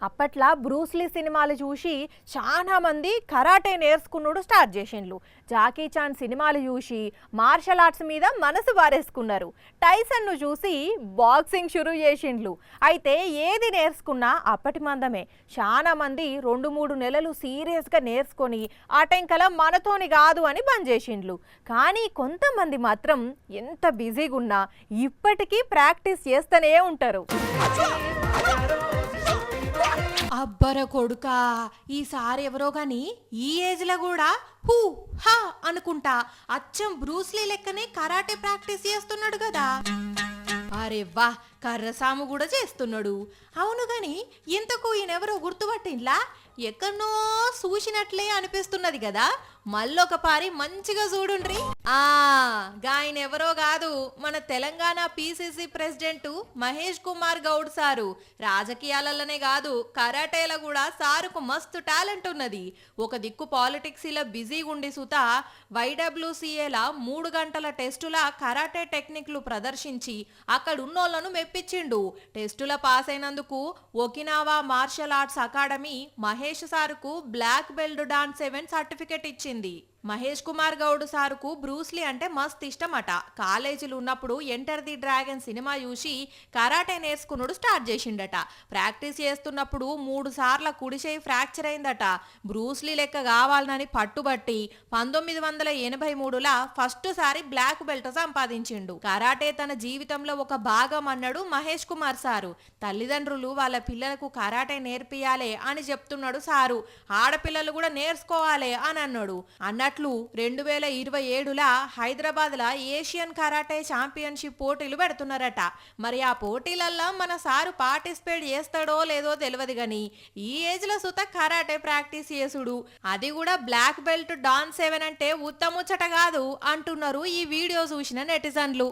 అప్పట్లా Bruce Lee సినిమాలు చూసి చాలా మంది కరాటే నేర్చుకున్నాడు స్టార్ట్ చేసిండ్లు. జాకీ చాన్ సినిమాలు చూసి మార్షల్ ఆర్ట్స్ మీద మనసు వారేసుకున్నారు. టైసన్ను చూసి బాక్సింగ్ షురూ చేసిండ్లు. అయితే ఏది నేర్చుకున్నా అప్పటి మందమే. చాలా మంది 2-3 నెలలు సీరియస్గా నేర్చుకొని ఆ టెంకల మనతోని కాదు అని బంద్ చేసిండ్లు. కానీ కొంతమంది మాత్రం ఎంత బిజీగా ఉన్నా ఇప్పటికీ ప్రాక్టీస్ చేస్తూనే ఉంటారు. అబ్బర కొడుకా, ఈసారి ఎవరో గాని ఈ ఏజ్ లో కూడా హూ హా అనుకుంటా అచ్చం బ్రూస్లీ లెక్కనే కరాటే ప్రాక్టీస్ చేస్తున్నాడు కదా. అరే వా, కర్రసాము కూడా చేస్తున్నాడు. అవును గాని ఇంతకు ఈయనెవరో గుర్తుపట్టిండ్లా? ఎక్కడనో చూసినట్లే అనిపిస్తున్నది కదా. మళ్ళొక పారి మంచిగా చూడుండ్రి. గాయన ఎవరో కాదు, మన Telangana PCC president Mahesh Kumar Goud sir. రాజకీయాలలోనే కాదు, కరాటేల కూడా సారుకు మస్తు టాలెంట్ ఉన్నది. ఒక దిక్కు పాలిటిక్స్ ఇలా బిజీగా ఉండి సుత YWCAల 3 గంటల టెస్టుల కరాటే టెక్నిక్లు ప్రదర్శించి అక్కడున్నోళ్లను మెప్పించిండు. టెస్టుల పాస్ అయినందుకు Okinawa martial arts academy Mahesh సారుకు బ్లాక్ బెల్ట్ డాన్ 7 సర్టిఫికెట్ ఇచ్చింది. మహేష్ కుమార్ గౌడ్ సారుకు బ్రూస్లీ అంటే మస్త్ ఇష్టమట. కాలేజీలు ఉన్నప్పుడు ఎంటర్ ది డ్రాగన్ సినిమా చూసి కరాటే నేర్చుకున్నాడు స్టార్ట్ చేసిండట. ప్రాక్టీస్ చేస్తున్నప్పుడు 3 సార్ల కుడిచేయి ఫ్రాక్చర్ అయిందట. బ్రూస్లీ లెక్క కావాలని పట్టుబట్టి 1983లా ఫస్ట్ సారి బ్లాక్ బెల్ట్ సంపాదించిండు. కరాటే తన జీవితంలో ఒక భాగం అన్నాడు మహేష్ కుమార్ సారు. తల్లిదండ్రులు వాళ్ళ పిల్లలకు కరాటే నేర్పియాలే అని చెప్తున్నాడు సారు. ఆడపిల్లలు కూడా నేర్చుకోవాలి అని అన్నాడు. 2027లా హైదరాబాద్లో ఏషియన్ కరాటే ఛాంపియన్షిప్ పోటీలు పెడుతున్నారట. మరి ఆ పోటీలల్లో మన సారు పార్టిసిపేట్ చేస్తాడో లేదో తెలియదు గాని ఈ ఏజ్ లో సుత కరాటే ప్రాక్టీస్ చేసుడు, అది కూడా బ్లాక్ బెల్ట్ డాన్ 7 అంటే ఉత్తముచ్చట కాదు అంటున్నారు ఈ వీడియో చూసిన నెటిజన్లు.